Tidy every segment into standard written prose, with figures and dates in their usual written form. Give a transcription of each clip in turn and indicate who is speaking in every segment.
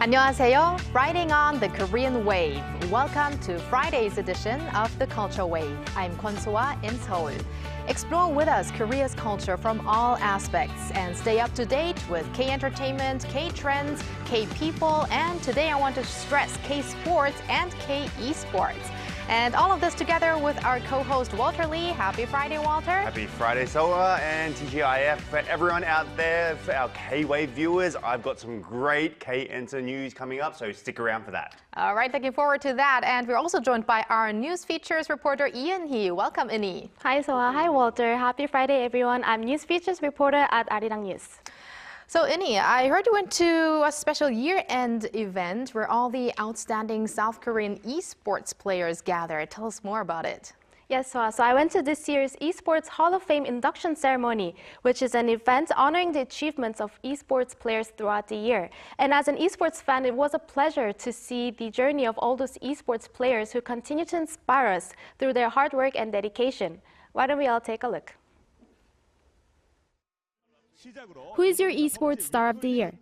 Speaker 1: 안녕하세요. Riding on the Korean wave. Welcome to Friday's edition of the Culture Wave. I'm Kwon-soa in Seoul. Explore with us Korea's culture from all aspects and stay up to date with K-entertainment, K-trends, K-people, and today I want to stress K-sports and K-esports. And all of this together with our co-host Walter Lee. Happy Friday, Walter.
Speaker 2: Happy Friday, Soa, and TGIF. For everyone out there, for our K-Wave viewers, I've got some great K-Enter news coming up, so stick around for that.
Speaker 1: All right, looking forward to that. And we're also joined by our news features reporter, Ian Hee. Welcome, Ini.
Speaker 3: Hi, Soa. Hi, Walter. Happy Friday, everyone. I'm news features reporter at Arirang News.
Speaker 1: So, Ini, I heard you went to a special year-end event where all the outstanding South Korean esports players gathered. Tell us more about it.
Speaker 3: Yes, so I went to this year's Esports Hall of Fame induction ceremony, which is an event honoring the achievements of esports players throughout the year. And as an esports fan, it was a pleasure to see the journey of all those esports players who continue to inspire us through their hard work and dedication. Why don't we all take a look?
Speaker 4: Who is your esports star of the year?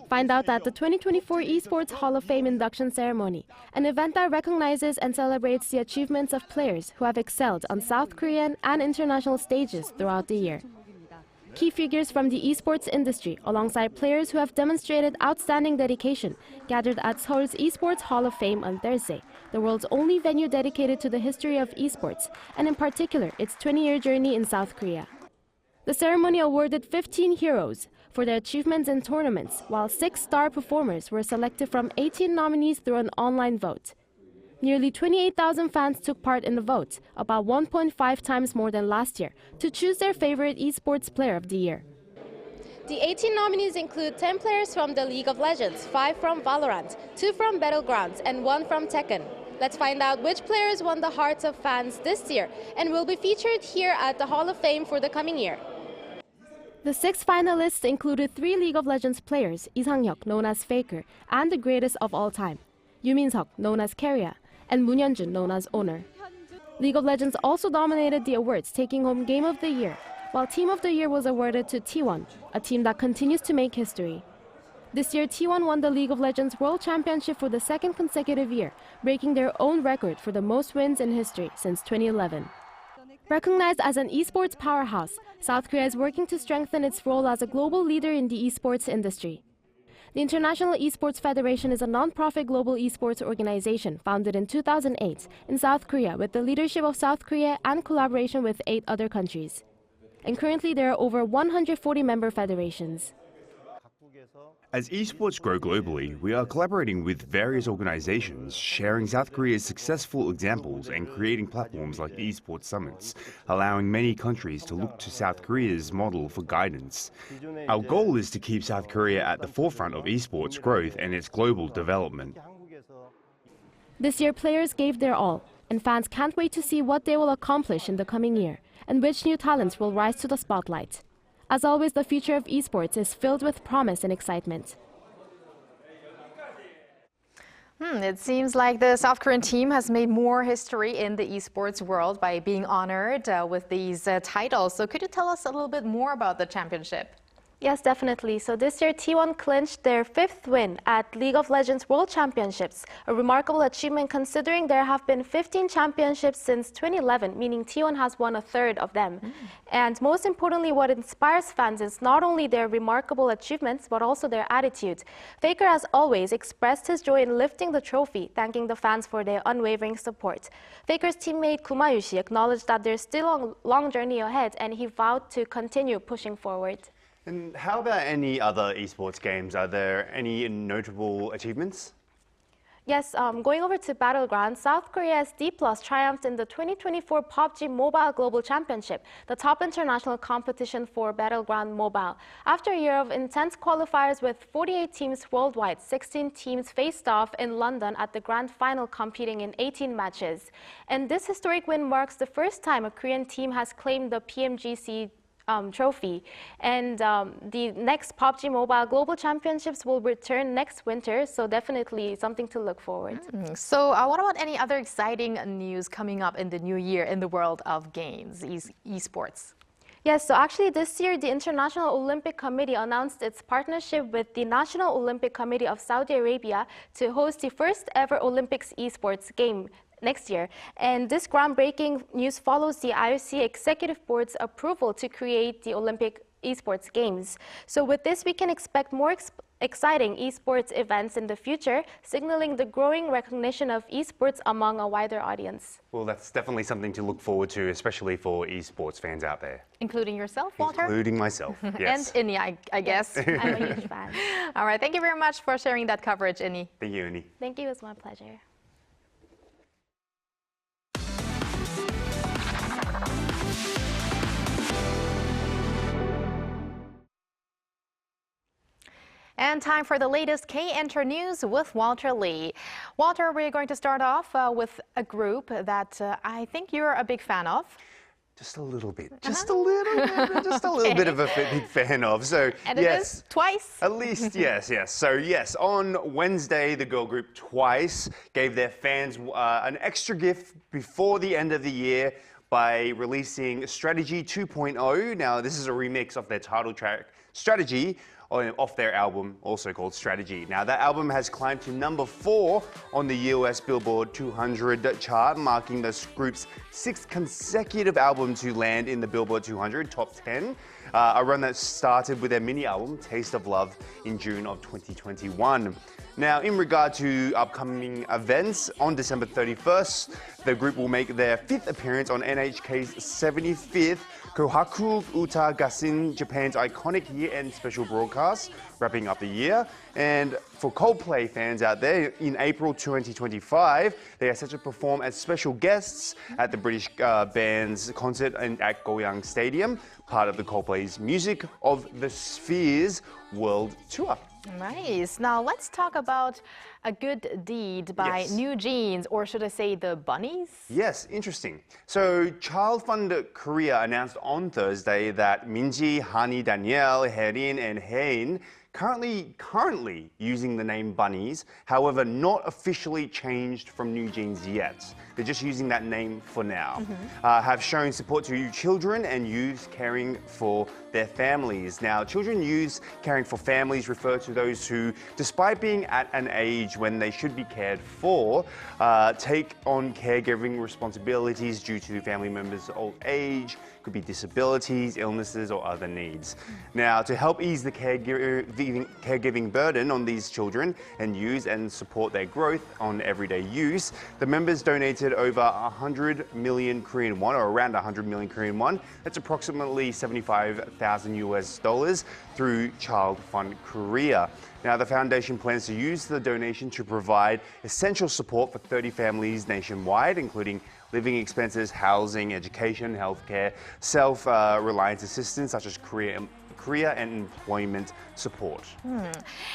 Speaker 4: Find out at the 2024 Esports Hall of Fame induction ceremony, an event that recognizes and celebrates the achievements of players who have excelled on South Korean and international stages throughout the year. Key figures from the esports industry, alongside players who have demonstrated outstanding dedication, gathered at Seoul's Esports Hall of Fame on Thursday, the world's only venue dedicated to the history of esports, and in particular, its 20-year journey in South Korea. The ceremony awarded 15 heroes for their achievements in tournaments, while 6 star performers were selected from 18 nominees through an online vote. Nearly 28,000 fans took part in the vote, about 1.5 times more than last year, to choose their favorite esports player of the year.
Speaker 3: The 18 nominees include 10 players from the League of Legends, 5 from Valorant, 2 from Battlegrounds, and 1 from Tekken. Let's find out which players won the hearts of fans this year and will be featured here at the Hall of Fame for the coming year.
Speaker 4: The 6 finalists included 3 League of Legends players, Lee Sang-hyuk, known as Faker, and the greatest of all time, Yoo Min-seok, known as Carrier, and Moon Hyun-jun, known as Owner. League of Legends also dominated the awards, taking home Game of the Year, while Team of the Year was awarded to T1, a team that continues to make history. This year, T1 won the League of Legends World Championship for the 2nd consecutive year, breaking their own record for the most wins in history since 2011. Recognized as an esports powerhouse, South Korea is working to strengthen its role as a global leader in the esports industry. The International Esports Federation is a non-profit global esports organization founded in 2008 in South Korea with the leadership of South Korea and collaboration with 8 other countries. And currently there are over 140 member federations.
Speaker 2: As esports grow globally, we are collaborating with various organizations, sharing South Korea's successful examples and creating platforms like esports summits, allowing many countries to look to South Korea's model for guidance. Our goal is to keep South Korea at the forefront of esports growth and its global development.
Speaker 4: This year, players gave their all, and fans can't wait to see what they will accomplish in the coming year and which new talents will rise to the spotlight. As always, the future of esports is filled with promise and excitement.
Speaker 1: It seems like the South Korean team has made more history in the esports world by being honored with these titles. So could you tell us a little bit more about the championship?
Speaker 3: Yes, definitely. So this year, T1 clinched their 5th win at League of Legends World Championships, a remarkable achievement considering there have been 15 championships since 2011, meaning T1 has won a third of them. And most importantly, what inspires fans is not only their remarkable achievements, but also their attitude. Faker, as always, expressed his joy in lifting the trophy, thanking the fans for their unwavering support. Faker's teammate Kuma Yushi acknowledged that there's still a long journey ahead, and he vowed to continue pushing forward.
Speaker 2: And how about any other esports games? Are there any notable achievements?
Speaker 3: Yes, going over to Battlegrounds, South Korea's D+ triumphed in the 2024 PUBG Mobile Global Championship, the top international competition for Battleground Mobile. After a year of intense qualifiers with 48 teams worldwide, 16 teams faced off in London at the grand final, competing in 18 matches. And this historic win marks the first time a Korean team has claimed the PMGC trophy. And the next PUBG Mobile Global Championships will return next winter, so definitely something to look forward.
Speaker 1: So what about any other exciting news coming up in the new year in the world of games, esports?
Speaker 3: Yes, so actually this year, the International Olympic Committee announced its partnership with the National Olympic Committee of Saudi Arabia to host the first ever Olympics esports game next year. And this groundbreaking news follows the IOC Executive Board's approval to create the Olympic esports games. So with this, we can expect more exciting esports events in the future, signaling the growing recognition of esports among a wider audience.
Speaker 2: Well, that's definitely something to look forward to, especially for esports fans out there.
Speaker 1: Including yourself, Walter?
Speaker 2: Including myself, yes.
Speaker 1: And Inni, I guess.
Speaker 3: I'm a huge fan.
Speaker 1: All right, thank you very much for sharing that coverage, Inni.
Speaker 2: Thank you, Inni.
Speaker 3: Thank you, it was my pleasure.
Speaker 1: And time for the latest K-Enter news with Walter Lee. Walter, we're going to start off with a group that I think you're a big fan of.
Speaker 2: Just a little bit. Just a little bit. Just a little bit of a big fan of. So,
Speaker 1: and
Speaker 2: yes.
Speaker 1: It is Twice?
Speaker 2: At least, yes. So, yes, on Wednesday, the girl group Twice gave their fans an extra gift before the end of the year by releasing Strategy 2.0. Now, this is a remix of their title track, Strategy, off their album, also called Strategy. Now, that album has climbed to number 4 on the US Billboard 200 chart, marking the group's 6th consecutive album to land in the Billboard 200 top 10. A run that started with their mini album, Taste of Love, in June of 2021. Now, in regard to upcoming events, on December 31st, the group will make their 5th appearance on NHK's 75th Kohaku Uta Gasin, Japan's iconic year-end special broadcast, wrapping up the year. And for Coldplay fans out there, in April 2025, they are set to perform as special guests at the British band's concert at Goyang Stadium, part of the Coldplay's Music of the Spheres World Tour.
Speaker 1: Nice. Now let's talk about a good deed by New Jeans, or should I say the Bunnies?
Speaker 2: Yes, interesting. So Child Fund Korea announced on Thursday that Minji, Hani, Danielle, Herin, and Hein currently using the name Bunnies, however, not officially changed from New Jeans yet. They're just using that name for now. Have shown support to children and youth caring for their families. Now, children youth caring for families refer to those who, despite being at an age when they should be cared for, take on caregiving responsibilities due to family members' old age, could be disabilities, illnesses, or other needs. Now, to help ease the caregiving burden on these children and youth and support their growth on everyday use, the members donated over 100 million Korean won, or around 100 million Korean won. That's approximately $75,000 US through Child Fund Korea. Now, the foundation plans to use the donation to provide essential support for 30 families nationwide, including living expenses, housing, education, healthcare, self-reliance assistance such as career and employment support.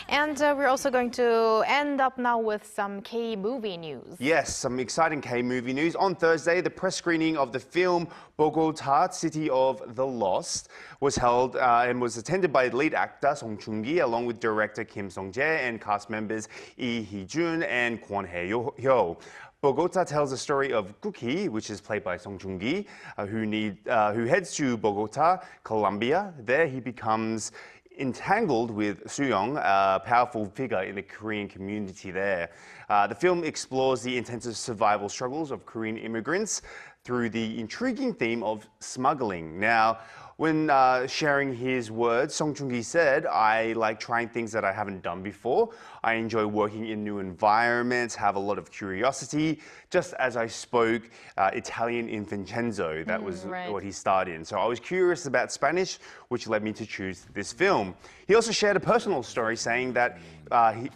Speaker 1: And we're also going to end up now with some K-movie news.
Speaker 2: Yes, some exciting K-movie news. On Thursday, the press screening of the film Bogota, City of the Lost was held and was attended by lead actor Song Joong-ki along with director Kim Song-jae and cast members Lee Hee-jun and Kwon Hae-hyo. Bogota tells the story of Cookie, which is played by Song Joong-ki, who heads to Bogota, Colombia. There he becomes entangled with Soo-young, a powerful figure in the Korean community there. The film explores the intensive survival struggles of Korean immigrants through the intriguing theme of smuggling. Now, when sharing his words, Song Joong-ki said, "I like trying things that I haven't done before. I enjoy working in new environments, have a lot of curiosity, just as I spoke Italian in Vincenzo." That was what he starred in. So I was curious about Spanish, which led me to choose this film. He also shared a personal story saying that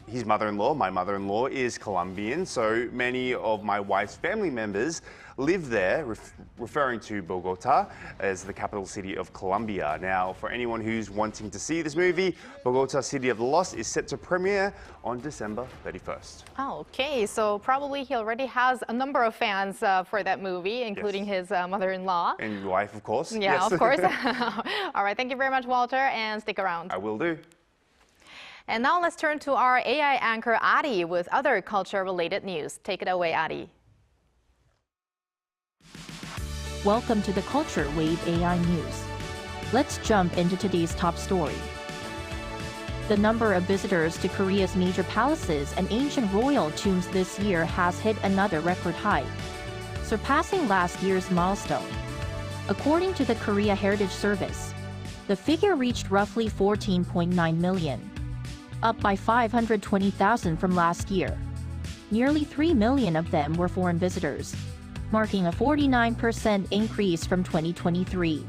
Speaker 2: his mother-in-law, my mother-in-law, is Colombian, so many of my wife's family members live there, referring to Bogota as the capital city of Colombia. Now, for anyone who's wanting to see this movie, Bogota, City of the Lost is set to premiere on December 31st.
Speaker 1: Oh, okay, so probably he already has a number of fans for that movie, including his mother-in-law.
Speaker 2: And wife, of course.
Speaker 1: Yeah,
Speaker 2: yes.
Speaker 1: of course. All right, thank you very much, Walter, and stick around.
Speaker 2: I will do.
Speaker 1: And now let's turn to our AI anchor, Ari, with other culture-related news. Take it away, Ari.
Speaker 5: Welcome to the Culture Wave AI News. Let's jump into today's top story. The number of visitors to Korea's major palaces and ancient royal tombs this year has hit another record high, surpassing last year's milestone. According to the Korea Heritage Service, the figure reached roughly 14.9 million, up by 520,000 from last year. Nearly 3 million of them were foreign visitors, marking a 49% increase from 2023.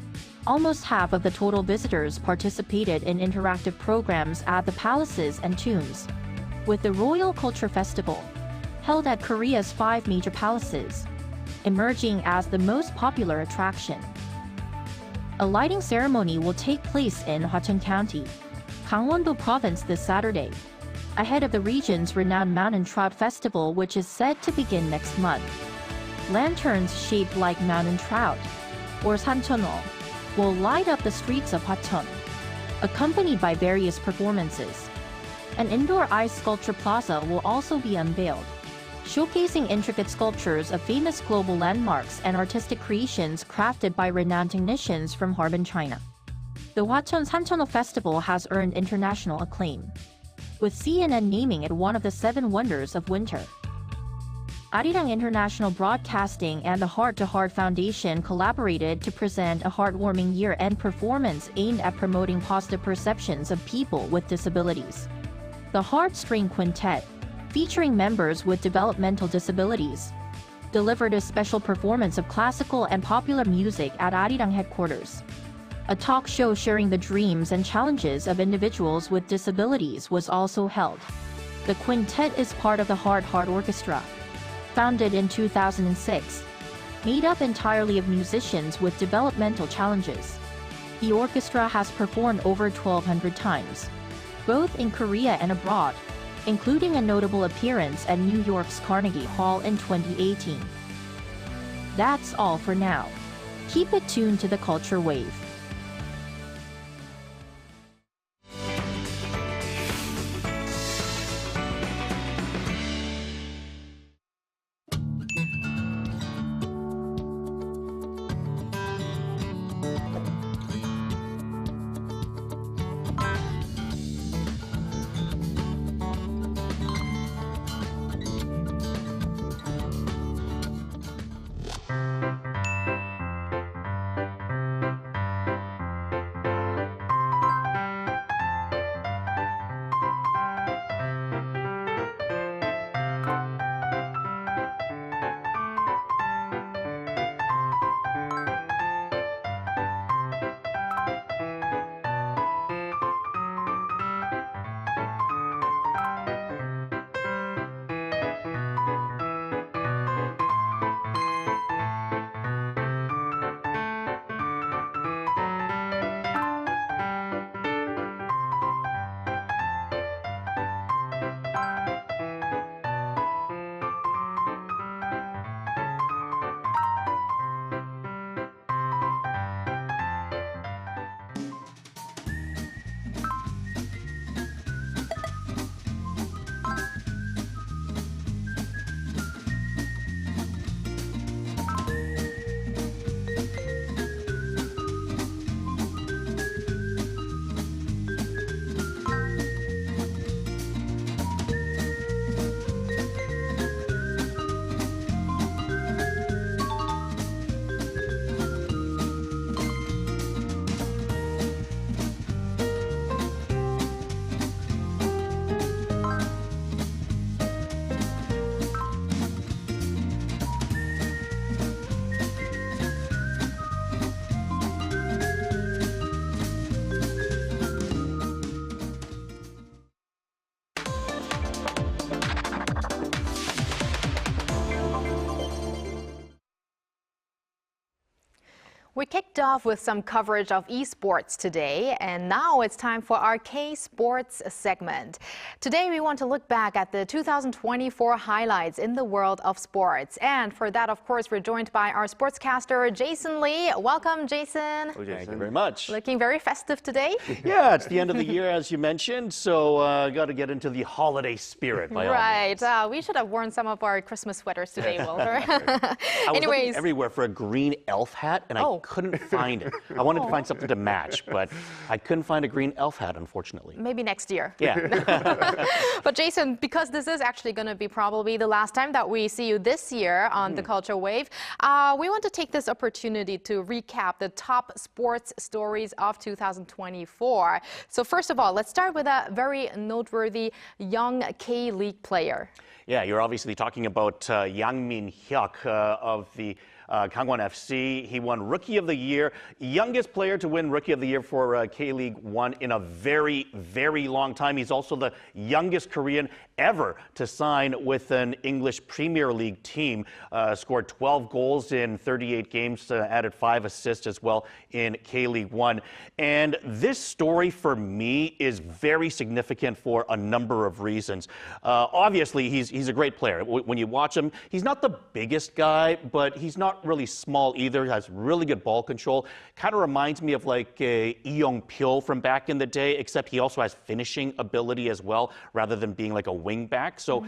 Speaker 5: Almost half of the total visitors participated in interactive programs at the palaces and tombs, with the Royal Culture Festival, held at Korea's 5 major palaces, emerging as the most popular attraction. A lighting ceremony will take place in Hwacheon County, Gangwon-do Province this Saturday, ahead of the region's renowned Mountain Trout Festival, which is set to begin next month. Lanterns shaped like mountain trout, or 산천어, will light up the streets of Hwacheon, accompanied by various performances. An indoor ice sculpture plaza will also be unveiled, showcasing intricate sculptures of famous global landmarks and artistic creations crafted by renowned technicians from Harbin, China. The Hwacheon 산천어 Festival has earned international acclaim, with CNN naming it one of the 7 wonders of winter. Arirang International Broadcasting and the Heart to Heart Foundation collaborated to present a heartwarming year-end performance aimed at promoting positive perceptions of people with disabilities. The Heart String Quintet, featuring members with developmental disabilities, delivered a special performance of classical and popular music at Arirang headquarters. A talk show sharing the dreams and challenges of individuals with disabilities was also held. The quintet is part of the Heart Orchestra, founded in 2006, made up entirely of musicians with developmental challenges. The orchestra has performed over 1,200 times, both in Korea and abroad, including a notable appearance at New York's Carnegie Hall in 2018. That's all for now. Keep it tuned to the Culture Wave.
Speaker 1: We kicked off with some coverage of esports today, and now it's time for our K-Sports segment. Today we want to look back at the 2024 highlights in the world of sports. And for that, of course, we're joined by our sportscaster, Jason Lee. Welcome, Jason.
Speaker 6: Oh, thank you very much.
Speaker 1: Looking very festive today.
Speaker 6: Yeah, it's the end of the year, as you mentioned, so got to get into the holiday spirit by all means.
Speaker 1: Right. We should have worn some of our Christmas sweaters today, Walter.
Speaker 6: I was looking everywhere for a green elf hat, and I couldn't find it. I wanted to find something to match, but I couldn't find a green elf hat, unfortunately.
Speaker 1: Maybe next year.
Speaker 6: Yeah.
Speaker 1: But Jason, because this is actually going to be probably the last time that we see you this year on the Culture Wave, we want to take this opportunity to recap the top sports stories of 2024. So first of all, let's start with a very noteworthy young K-League player.
Speaker 6: Yeah, you're obviously talking about Yang Min-hyuk of the Gangwon FC. He won Rookie of the Year, youngest player to win Rookie of the Year for K-League 1 in a very, very long time. He's also the youngest Korean ever to sign with an English Premier League team. Scored 12 goals in 38 games, added 5 assists as well in K-League 1. And this story for me is very significant for a number of reasons. Obviously, he's a great player. When you watch him, he's not the biggest guy, but he's not really small either. He has really good ball control. Kind of reminds me of like Lee Young-pil from back in the day, except he also has finishing ability as well, rather than being like a wing back. So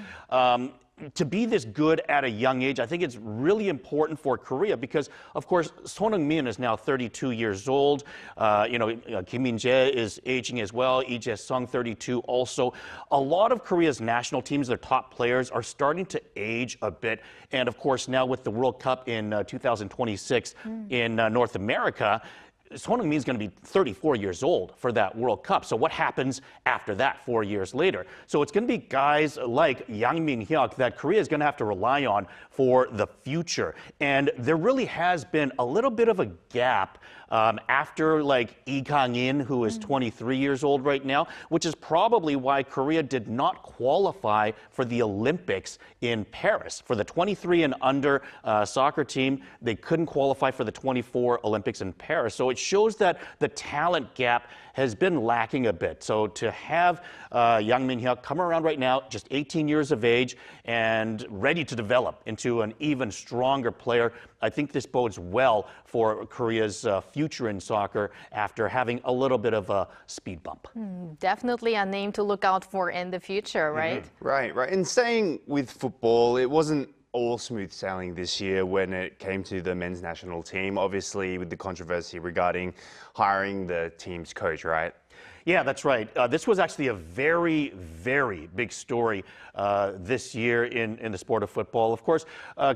Speaker 6: to be this good at a young age, I think it's really important for Korea because, of course, Son Heung-min is now 32 years old. Kim Min-jae is aging as well. Lee Jae-sung, 32 also. A lot of Korea's national teams, their top players, are starting to age a bit. And, of course, now with the World Cup in 2026 in North America, Son Heung-min is going to be 34 years old for that World Cup. So what happens after that 4 years later? So it's going to be guys like Yang Min-hyuk that Korea is going to have to rely on for the future. And there really has been a little bit of a gap after like Lee Kang-in, who is 23 years old right now, which is probably why Korea did not qualify for the Olympics in Paris. For the 23 and under soccer team, they couldn't qualify for the 24 Olympics in Paris. So it shows that the talent gap has been lacking a bit. So to have Yang Min-hyuk come around right now, just 18 years of age and ready to develop into an even stronger player, I think this bodes well for Korea's future in soccer after having a little bit of a speed bump.
Speaker 1: Definitely a name to look out for in the future, right?
Speaker 2: Right. And staying with football, it wasn't all smooth sailing this year when it came to the men's national team, obviously with the controversy regarding hiring the team's coach, right?
Speaker 6: Yeah, that's right. This was actually a very, very big story this year in the sport of football. Of course,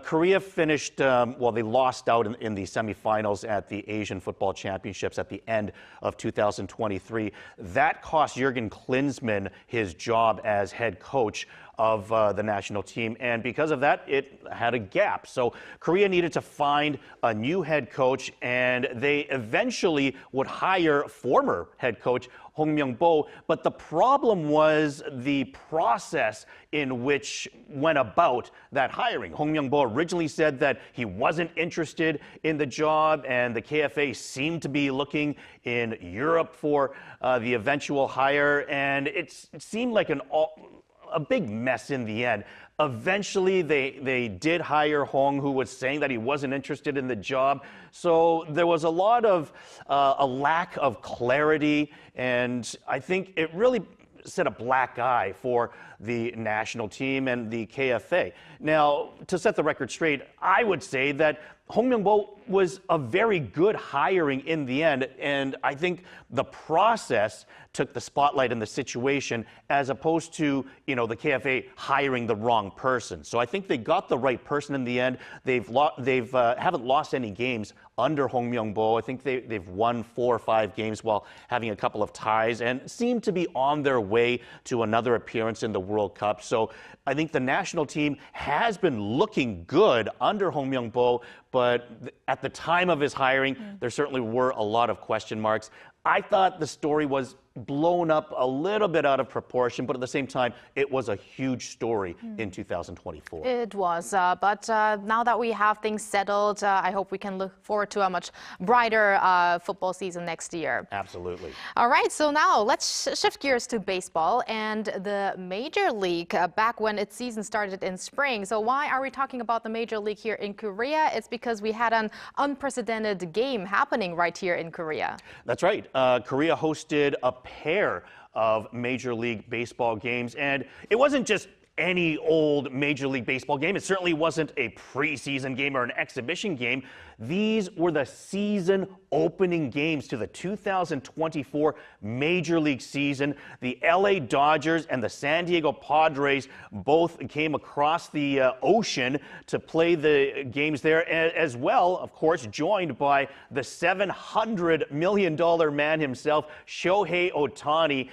Speaker 6: Korea finished, they lost out in the semifinals at the Asian Football Championships at the end of 2023. That cost Jurgen Klinsmann his job as head coach of the national team. And because of that, it had a gap. So Korea needed to find a new head coach, and they eventually would hire former head coach Hong Myung-bo. But the problem was the process in which went about that hiring. Hong Myung-bo originally said that he wasn't interested in the job, and the KFA seemed to be looking in Europe for the eventual hire, and it seemed like a big mess in the end. Eventually, they did hire Hong, who was saying that he wasn't interested in the job. So there was a lot of a lack of clarity, and I think it really set a black eye for the national team and the KFA. Now, to set the record straight, I would say that Hong Myung-bo was a very good hiring in the end, and I think the process took the spotlight in the situation as opposed to, the KFA hiring the wrong person. So I think they got the right person in the end. They've haven't lost any games under Hong Myung-bo. I think they've won 4 or 5 games while having a couple of ties and seem to be on their way to another appearance in the World Cup. So I think the national team has been looking good under Hong Myung-bo, but at the time of his hiring, there certainly were a lot of question marks. I thought the story was blown up a little bit out of proportion, but at the same time, it was a huge story in 2024.
Speaker 1: It was, but now that we have things settled, I hope we can look forward to a much brighter football season next year.
Speaker 6: Absolutely.
Speaker 1: All right, so now let's shift gears to baseball and the Major League back when its season started in spring. So why are we talking about the Major League here in Korea? It's because we had an unprecedented game happening right here in Korea.
Speaker 6: That's right. Korea hosted a pair of Major League Baseball games, and it wasn't just any old Major League Baseball game. It certainly wasn't a preseason game or an exhibition game. These were the season opening games to the 2024 Major League season. The LA Dodgers and the San Diego Padres both came across the ocean to play the games there as well, of course, joined by the $700 million man himself, Shohei Ohtani,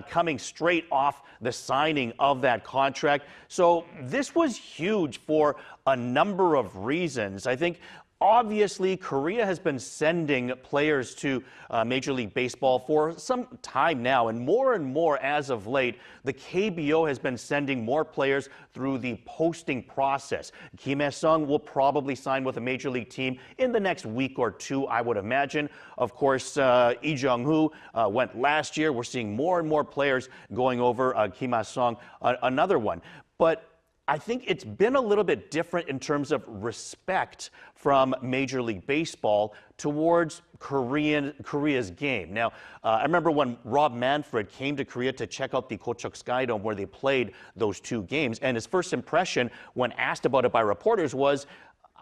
Speaker 6: coming straight off the signing of that contract. So this was huge for a number of reasons. I think obviously, Korea has been sending players to Major League Baseball for some time now, and more as of late, the KBO has been sending more players through the posting process. Kim Hae-sung will probably sign with a Major League team in the next week or two, I would imagine. Of course, Lee Jung-hoo went last year. We're seeing more and more players going over. Kim Hae-sung, another one. But I think it's been a little bit different in terms of respect from Major League Baseball towards Korea's game. Now, I remember when Rob Manfred came to Korea to check out the Kochuk Skydome where they played those two games, and his first impression when asked about it by reporters was,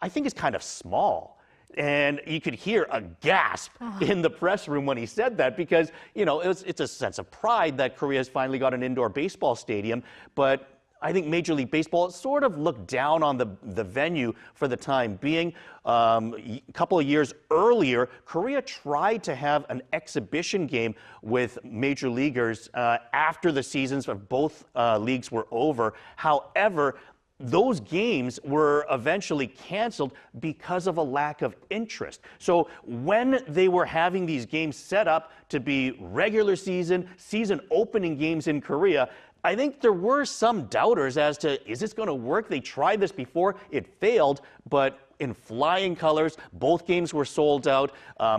Speaker 6: I think it's kind of small. And you could hear a gasp in the press room when he said that because, you know, it's a sense of pride that Korea has finally got an indoor baseball stadium, but I think Major League Baseball sort of looked down on the venue for the time being. A couple of years earlier, Korea tried to have an exhibition game with major leaguers after the seasons of both leagues were over. However, those games were eventually canceled because of a lack of interest. So when they were having these games set up to be regular season opening games in Korea, I think there were some doubters as to, is this going to work? They tried this before, it failed, but in flying colors, both games were sold out.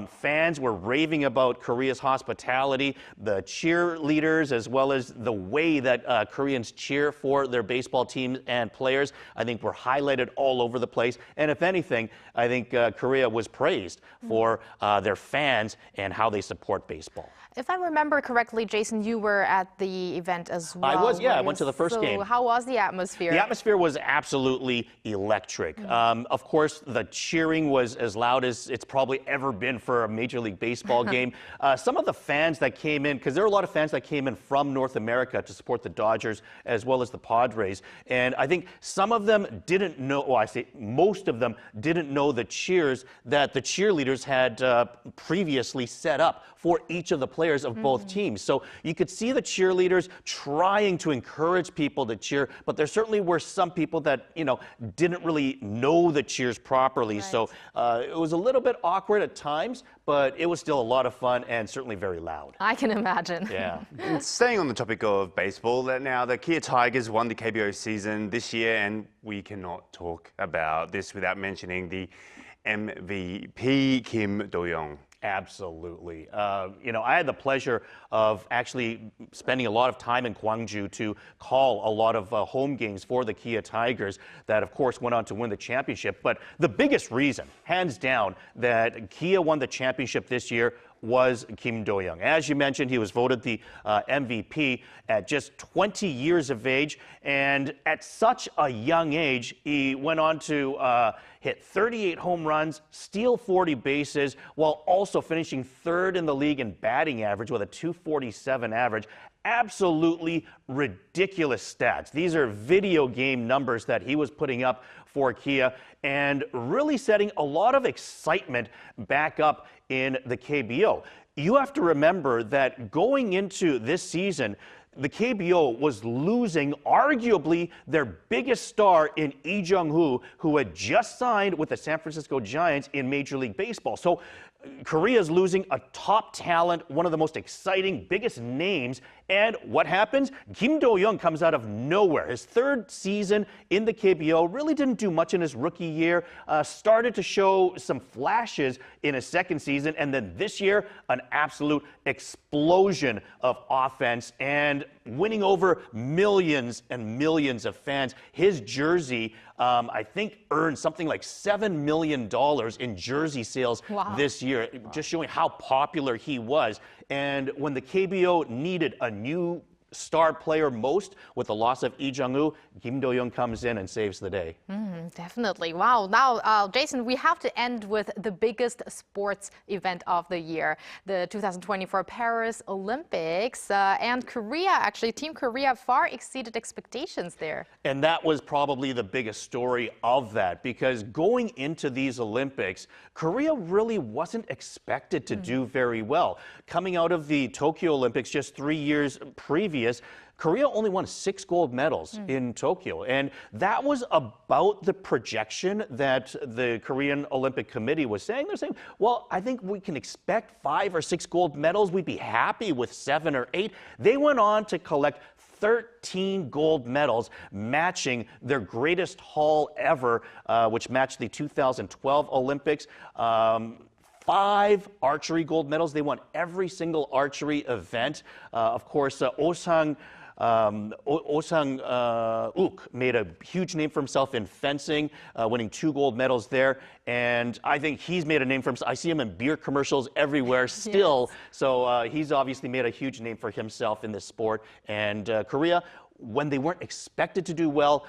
Speaker 6: Fans were raving about Korea's hospitality, the cheerleaders, as well as the way that Koreans cheer for their baseball teams and players, I think were highlighted all over the place. And if anything, I think Korea was praised for their fans and how they support baseball.
Speaker 1: If I remember correctly, Jason, you were at the event as well.
Speaker 6: I was, yeah. I went to the first game.
Speaker 1: So how was the atmosphere?
Speaker 6: The atmosphere was absolutely electric. Of course, the cheering was as loud as it's probably ever been for a Major League Baseball game. Some of the fans that came in, because there were a lot of fans that came in from North America to support the Dodgers as well as the Padres. And I think some of them didn't know, well, I say most of them didn't know the cheers that the cheerleaders had previously set up for each of the players of both teams. So you could see the cheerleaders trying to encourage people to cheer, but there certainly were some people that, you know, didn't really know the cheers properly. Right. So it was a little bit awkward at times, but it was still a lot of fun and certainly very loud.
Speaker 1: I can imagine.
Speaker 6: Yeah.
Speaker 2: And staying on the topic of baseball, now the Kia Tigers won the KBO season this year, and we cannot talk about this without mentioning the MVP, Kim Do-young.
Speaker 6: Absolutely. You know, I had the pleasure of actually spending a lot of time in Gwangju to call a lot of home games for the Kia Tigers that, of course, went on to win the championship. But the biggest reason, hands down, that Kia won the championship this year was Kim Do-young. As you mentioned, he was voted the MVP at just 20 years of age. And at such a young age, he went on to hit 38 home runs, steal 40 bases, while also finishing third in the league in batting average with a .247 average. Absolutely ridiculous stats. These are video game numbers that he was putting up for Kia and really setting a lot of excitement back up in the KBO. You have to remember that going into this season, the KBO was losing arguably their biggest star in Lee Jung-hoo, who had just signed with the San Francisco Giants in Major League Baseball. So Korea is losing a top talent, one of the most exciting, biggest names. And what happens? Kim Do-young comes out of nowhere. His third season in the KBO, really didn't do much in his rookie year, started to show some flashes in his second season, and then this year, an absolute explosion of offense and winning over millions and millions of fans. His jersey, I think, earned something like $7 million in jersey sales this year, just showing how popular he was. And when the KBO needed a new star player most with the loss of Lee Jung-woo. Kim Do-young comes in and saves the day.
Speaker 1: Definitely. Wow. Now, Jason, we have to end with the biggest sports event of the year, the 2024 Paris Olympics. And Korea, actually, Team Korea far exceeded expectations there.
Speaker 6: And that was probably the biggest story of that, because going into these Olympics, Korea really wasn't expected to do very well. Coming out of the Tokyo Olympics just 3 years previous, Korea only won 6 gold medals in Tokyo. And that was about the projection that the Korean Olympic Committee was saying. They're saying, well, I think we can expect 5 or 6 gold medals. We'd be happy with 7 or 8. They went on to collect 13 gold medals, matching their greatest haul ever, which matched the 2012 Olympics. 5 archery gold medals. They won every single archery event. Of course, Oh Sang-uk made a huge name for himself in fencing, winning 2 gold medals there. And I think he's made a name for himself. I see him in beer commercials everywhere still. Yes. So he's obviously made a huge name for himself in this sport. And Korea, when they weren't expected to do well,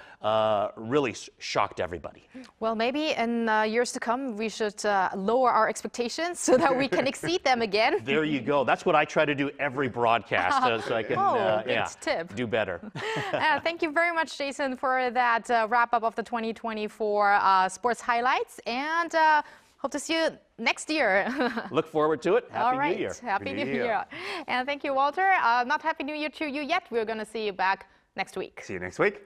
Speaker 6: really shocked everybody.
Speaker 1: Well, maybe in years to come, we should lower our expectations so that we can exceed them again.
Speaker 6: There you go. That's what I try to do every broadcast, so I can
Speaker 1: tip.
Speaker 6: Do better.
Speaker 1: Thank you very much, Jason, for that wrap-up of the 2024 sports highlights. And hope to see you next year.
Speaker 6: Look forward to it. Happy New Year.
Speaker 1: Happy New Year. And thank you, Walter. Not Happy New Year to you yet. We're going to see you back next week.
Speaker 2: See you next week.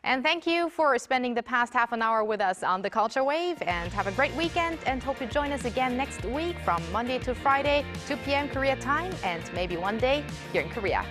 Speaker 1: And thank you for spending the past half an hour with us on the Culture Wave. And have a great weekend. And hope you join us again next week from Monday to Friday, 2 p.m. Korea time. And maybe one day here in Korea.